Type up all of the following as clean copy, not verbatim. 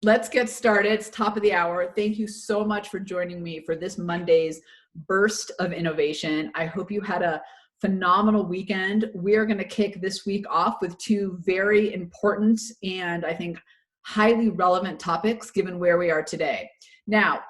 Let's get started. It's top of the hour. Thank you so much for joining me for this Monday's burst of innovation. I hope you had a phenomenal weekend. We are going to kick this week off with two very important and I think highly relevant topics given where we are today. Now,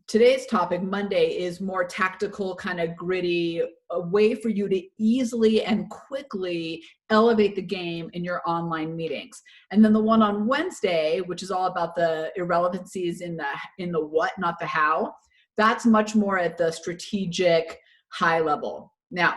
today's topic, Monday, is more tactical, kind of gritty, a way for you to easily and quickly elevate the game in your online meetings. And then the one on Wednesday, which is all about the irrelevancies in the what, not the how, that's much more at the strategic high level. Now,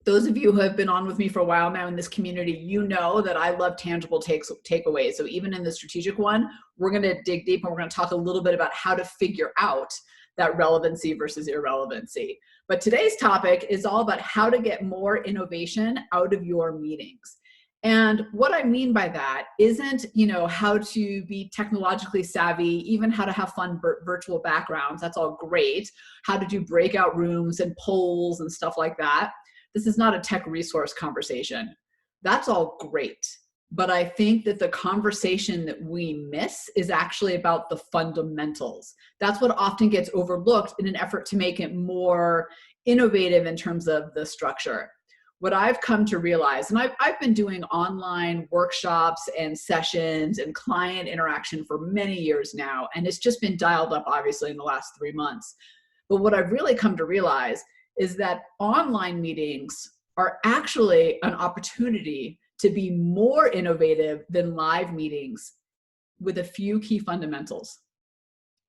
those of you who have been on with me for a while now in this community, you know that I love tangible takeaways. So even in the strategic one, we're going to dig deep and we're going to talk a little bit about how to figure out that relevancy versus irrelevancy. But today's topic is all about how to get more innovation out of your meetings. And what I mean by that isn't, how to be technologically savvy, even how to have fun virtual backgrounds. That's all great. How to do breakout rooms and polls and stuff like that. This is not a tech resource conversation. That's all great. But I think that the conversation that we miss is actually about the fundamentals. That's what often gets overlooked in an effort to make it more innovative in terms of the structure. What I've come to realize, and I've been doing online workshops and sessions and client interaction for many years now, and it's just been dialed up, obviously, in the last 3 months. But what I've really come to realize is that online meetings are actually an opportunity to be more innovative than live meetings with a few key fundamentals,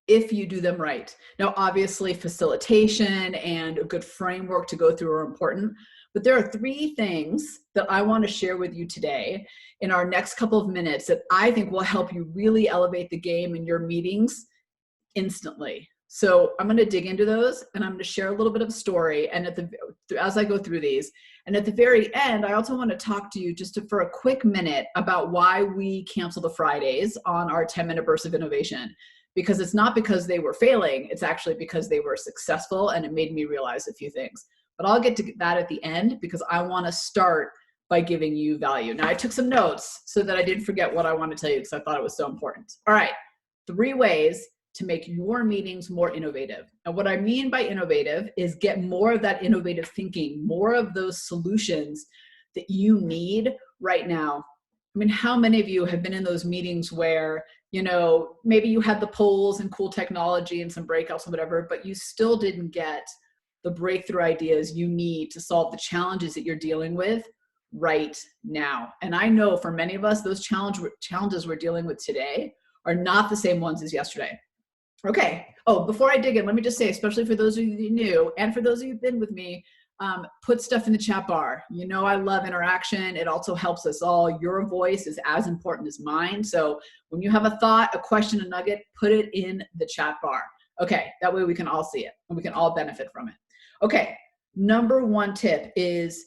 if you do them right. Now, obviously, facilitation and a good framework to go through are important, but there are 3 things that I want to share with you today in our next couple of minutes that I think will help you really elevate the game in your meetings instantly. So I'm going to dig into those and I'm going to share a little bit of a story and as I go through these. And at the very end, I also want to talk to you for a quick minute about why we cancel the Fridays on our 10-minute burst of innovation. Because it's not because they were failing, it's actually because they were successful and it made me realize a few things. But I'll get to that at the end because I want to start by giving you value. Now, I took some notes so that I didn't forget what I want to tell you because I thought it was so important. All right, 3 ways to make your meetings more innovative. And what I mean by innovative is get more of that innovative thinking, more of those solutions that you need right now. I mean, how many of you have been in those meetings where, maybe you had the polls and cool technology and some breakouts or whatever, but you still didn't get the breakthrough ideas you need to solve the challenges that you're dealing with right now. And I know for many of us, those challenges we're dealing with today are not the same ones as yesterday. Okay. Oh, before I dig in, let me just say, especially for those of you new and for those of you who've been with me, put stuff in the chat bar. I love interaction. It also helps us all. Your voice is as important as mine. So when you have a thought, a question, a nugget, put it in the chat bar. Okay. That way we can all see it and we can all benefit from it. Okay. Number 1 tip is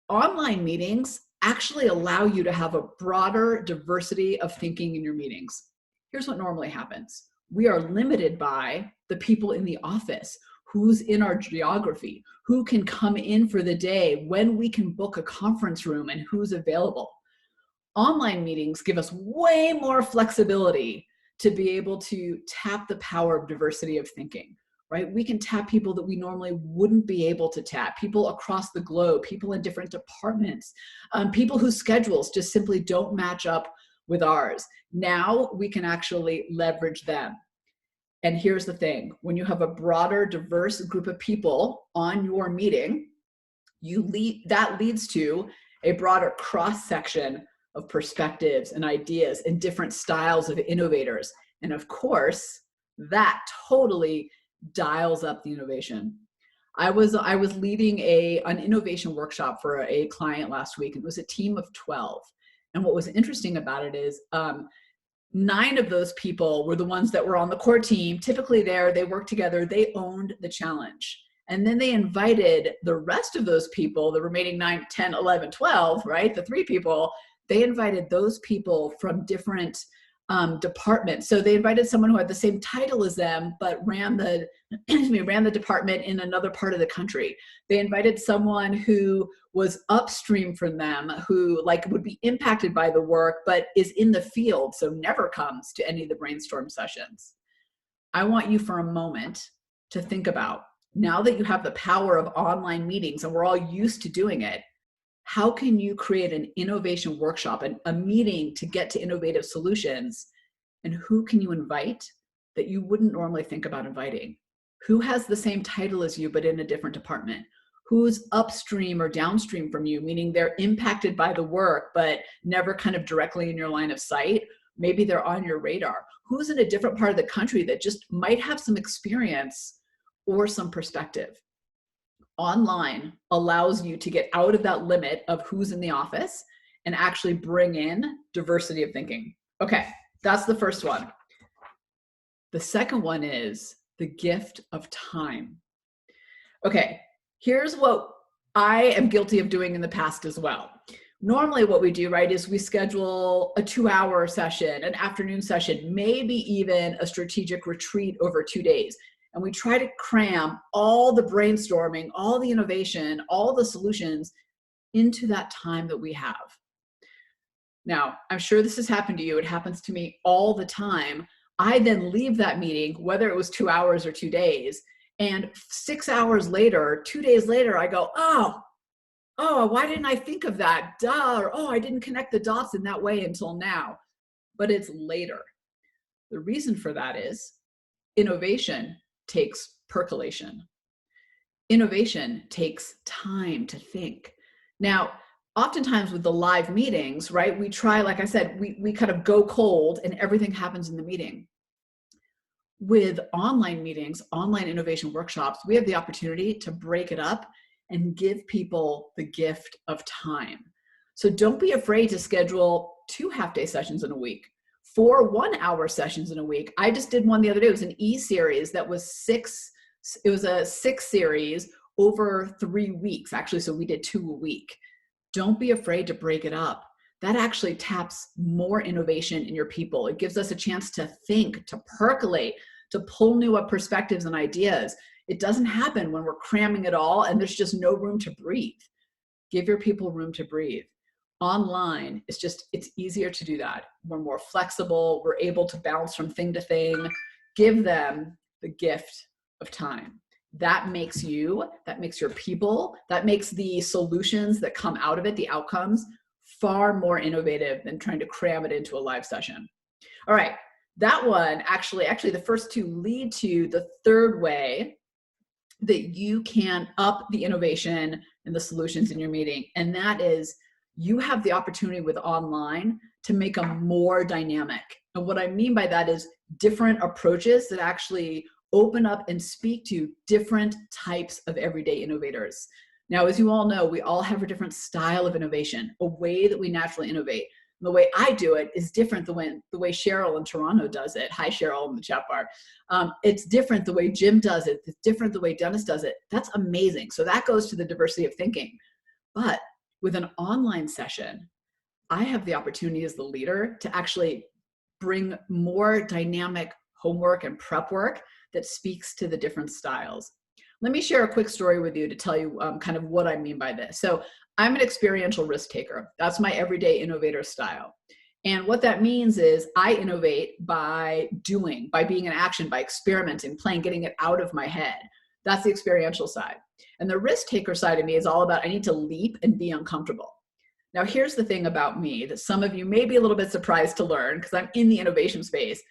online meetings actually allow you to have a broader diversity of thinking in your meetings. Here's what normally happens. We are limited by the people in the office, who's in our geography, who can come in for the day, when we can book a conference room, and who's available. Online meetings give us way more flexibility to be able to tap the power of diversity of thinking, right? We can tap people that we normally wouldn't be able to tap, people across the globe, people in different departments, people whose schedules just simply don't match up with ours. Now we can actually leverage them. And here's the thing, when you have a broader, diverse group of people on your meeting, that leads to a broader cross-section of perspectives and ideas and different styles of innovators. And of course, that totally dials up the innovation. I was leading an innovation workshop for a client last week. It was a team of 12. And what was interesting about it is 9 of those people were the ones that were on the core team. Typically they worked together, they owned the challenge. And then they invited the rest of those people, the remaining 9, 10, 11, 12, right? The 3 people, they invited those people from different department. So they invited someone who had the same title as them, but ran the department in another part of the country. They invited someone who was upstream from them, who like would be impacted by the work, but is in the field, so never comes to any of the brainstorm sessions. I want you for a moment to think about, now that you have the power of online meetings and we're all used to doing it, how can you create an innovation workshop and a meeting to get to innovative solutions? And who can you invite that you wouldn't normally think about inviting? Who has the same title as you, but in a different department? Who's upstream or downstream from you, meaning they're impacted by the work, but never kind of directly in your line of sight? Maybe they're on your radar. Who's in a different part of the country that just might have some experience or some perspective? Online allows you to get out of that limit of who's in the office and actually bring in diversity of thinking. Okay, that's the first one. The second one is the gift of time. Okay, here's what I am guilty of doing in the past as well. Normally what we do, right, is we schedule a 2-hour session, an afternoon session, maybe even a strategic retreat over 2 days. And we try to cram all the brainstorming, all the innovation, all the solutions into that time that we have. Now, I'm sure this has happened to you. It happens to me all the time. I then leave that meeting, whether it was 2 hours or 2 days, and 6 hours later, 2 days later, I go, oh, why didn't I think of that? Duh, or, oh, I didn't connect the dots in that way until now. But it's later. The reason for that is innovation takes percolation. Innovation takes time to think. Now, oftentimes with the live meetings, right, we try, like I said, we kind of go cold and everything happens in the meeting. With online meetings, online innovation workshops, we have the opportunity to break it up and give people the gift of time. So don't be afraid to schedule 2 half-day sessions in a week, 4 1-hour sessions in a week. I just did one the other day. It was an e-series that was 6. It was a 6 series over 3 weeks, actually. So we did 2 a week. Don't be afraid to break it up. That actually taps more innovation in your people. It gives us a chance to think, to percolate, to pull new up perspectives and ideas. It doesn't happen when we're cramming it all and there's just no room to breathe. Give your people room to breathe. Online, it's easier to do that. We're more flexible. We're able to bounce from thing to thing. Give them the gift of time. That makes you, that makes your people, that makes the solutions that come out of it, the outcomes, far more innovative than trying to cram it into a live session. All right, that one, actually the first 2 lead to the third way that you can up the innovation and the solutions in your meeting. And that is, you have the opportunity with online to make them more dynamic. And what I mean by that is different approaches that actually open up and speak to different types of everyday innovators. Now, as you all know, we all have a different style of innovation, a way that we naturally innovate. And the way I do it is different than the way Cheryl in Toronto does it. Hi, Cheryl in the chat bar. It's different the way Jim does it. It's different the way Dennis does it. That's amazing. So that goes to the diversity of thinking. But with an online session, I have the opportunity as the leader to actually bring more dynamic homework and prep work that speaks to the different styles. Let me share a quick story with you to tell you kind of what I mean by this. So I'm an experiential risk taker. That's my everyday innovator style. And what that means is I innovate by doing, by being in action, by experimenting, playing, getting it out of my head. That's the experiential side. And the risk taker side of me is all about I need to leap and be uncomfortable. Now, here's the thing about me that some of you may be a little bit surprised to learn because I'm in the innovation space.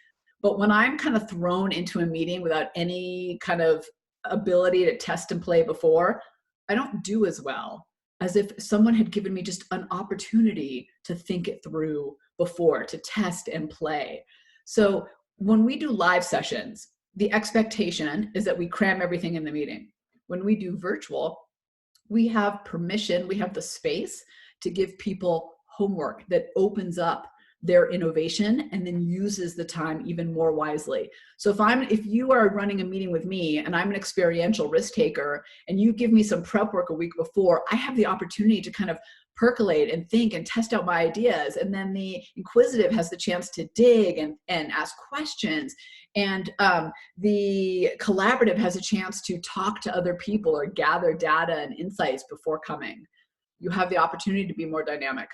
But when I'm kind of thrown into a meeting without any kind of ability to test and play before, I don't do as well as if someone had given me just an opportunity to think it through before, to test and play. So when we do live sessions, the expectation is that we cram everything in the meeting. When we do virtual, we have permission, we have the space to give people homework that opens up their innovation and then uses the time even more wisely. So if you are running a meeting with me and I'm an experiential risk taker and you give me some prep work a week before, I have the opportunity to kind of percolate and think and test out my ideas. And then the inquisitive has the chance to dig and ask questions. And the collaborative has a chance to talk to other people or gather data and insights before coming. you have the opportunity to be more dynamic.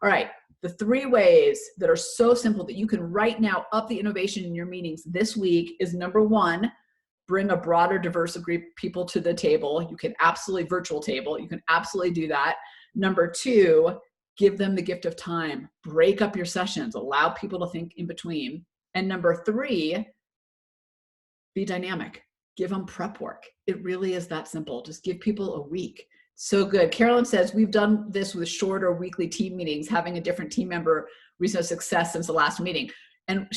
All right, the 3 ways that are so simple that you can right now up the innovation in your meetings this week is number 1, bring a broader, diverse group of people to the table. You can absolutely virtual table. You can absolutely do that. Number 2, give them the gift of time. Break up your sessions. Allow people to think in between. And number 3, be dynamic. Give them prep work. It really is that simple. Just give people a week. So good. Carolyn says, we've done this with shorter weekly team meetings, having a different team member reason of success since the last meeting. And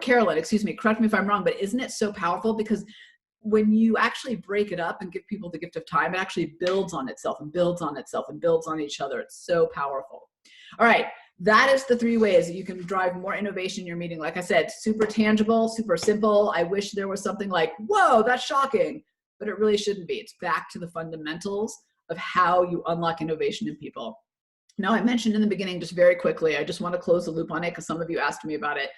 Carolyn, excuse me, correct me if I'm wrong, but isn't it so powerful? Because when you actually break it up and give people the gift of time, it actually builds on itself and builds on itself and builds on each other. It's so powerful. All right. That is the 3 ways that you can drive more innovation in your meeting. Like I said, super tangible, super simple. I wish there was something like, whoa, that's shocking, but it really shouldn't be. It's back to the fundamentals of how you unlock innovation in people. Now, I mentioned in the beginning, just very quickly, I just want to close the loop on it because some of you asked me about it.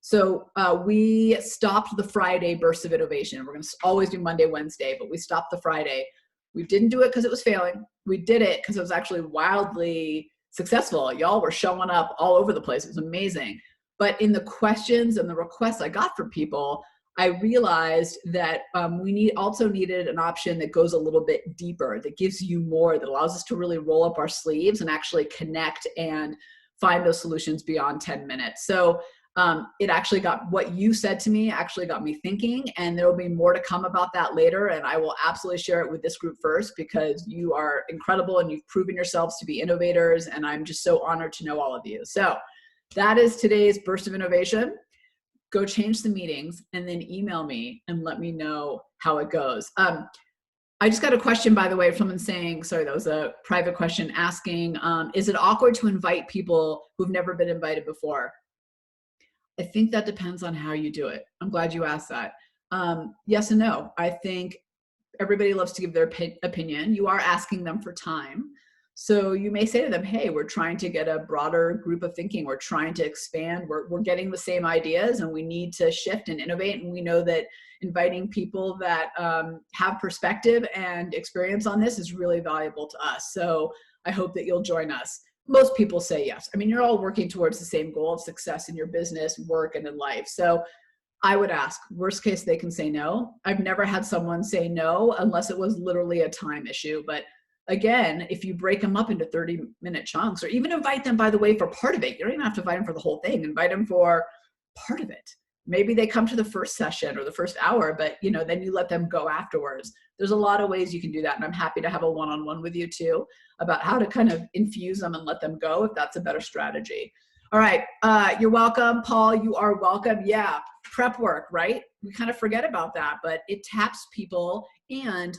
So we stopped the Friday bursts of innovation. We're going to always do Monday, Wednesday, but we stopped the Friday. We didn't do it because it was failing. We did it because it was actually wildly successful. Y'all were showing up all over the place. It was amazing. But in the questions and the requests I got from people, I realized that we also needed an option that goes a little bit deeper, that gives you more, that allows us to really roll up our sleeves and actually connect and find those solutions beyond 10 minutes. So it actually got, what you said to me actually got me thinking, and there will be more to come about that later. And I will absolutely share it with this group first because you are incredible and you've proven yourselves to be innovators. And I'm just so honored to know all of you. So that is today's burst of innovation. Go change the meetings and then email me and let me know how it goes. I just got a question, by the way, from someone saying, sorry, that was a private question asking, is it awkward to invite people who've never been invited before? I think that depends on how you do it. I'm glad you asked that. Yes and no. I think everybody loves to give their opinion. You are asking them for time. So you may say to them, hey, we're trying to get a broader group of thinking. We're trying to expand. We're getting the same ideas and we need to shift and innovate. And we know that inviting people that have perspective and experience on this is really valuable to us. So I hope that you'll join us. Most people say yes. I mean, you're all working towards the same goal of success in your business, work, and in life. So I would ask, worst case, they can say no. I've never had someone say no unless it was literally a time issue. But again, if you break them up into 30-minute chunks, or even invite them, by the way, for part of it, you don't even have to invite them for the whole thing. Invite them for part of it. Maybe they come to the first session or the first hour, but then you let them go afterwards. There's a lot of ways you can do that. And I'm happy to have a one-on-one with you too about how to kind of infuse them and let them go if that's a better strategy. All right. You're welcome. Paul, you are welcome. Yeah. Prep work, right? We kind of forget about that, but it taps people, and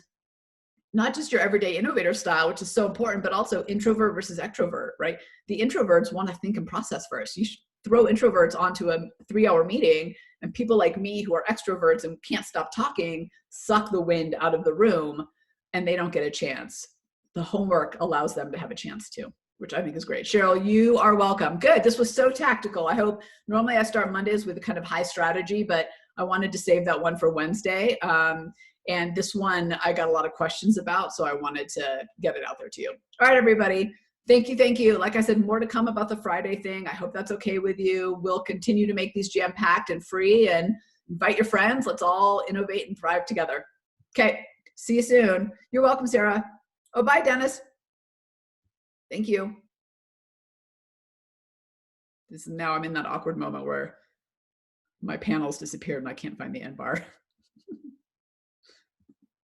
not just your everyday innovator style, which is so important, but also introvert versus extrovert, right? The introverts want to think and process first. You should throw introverts onto a 3-hour meeting, and people like me who are extroverts and can't stop talking suck the wind out of the room, and they don't get a chance. The homework allows them to have a chance too, which I think is great. Cheryl, you are welcome. Good. This was so tactical. I hope, normally I start Mondays with a kind of high strategy, but I wanted to save that one for Wednesday. And this one I got a lot of questions about, so I wanted to get it out there to you. All right, everybody. Thank you. Thank you. Like I said, more to come about the Friday thing. I hope that's okay with you. We'll continue to make these jam-packed and free, and invite your friends. Let's all innovate and thrive together. Okay. See you soon. You're welcome, Sarah. Oh, bye, Dennis. Thank you. Now I'm in that awkward moment where my panel's disappeared and I can't find the end bar.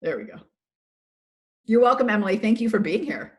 There we go. You're welcome, Emily. Thank you for being here.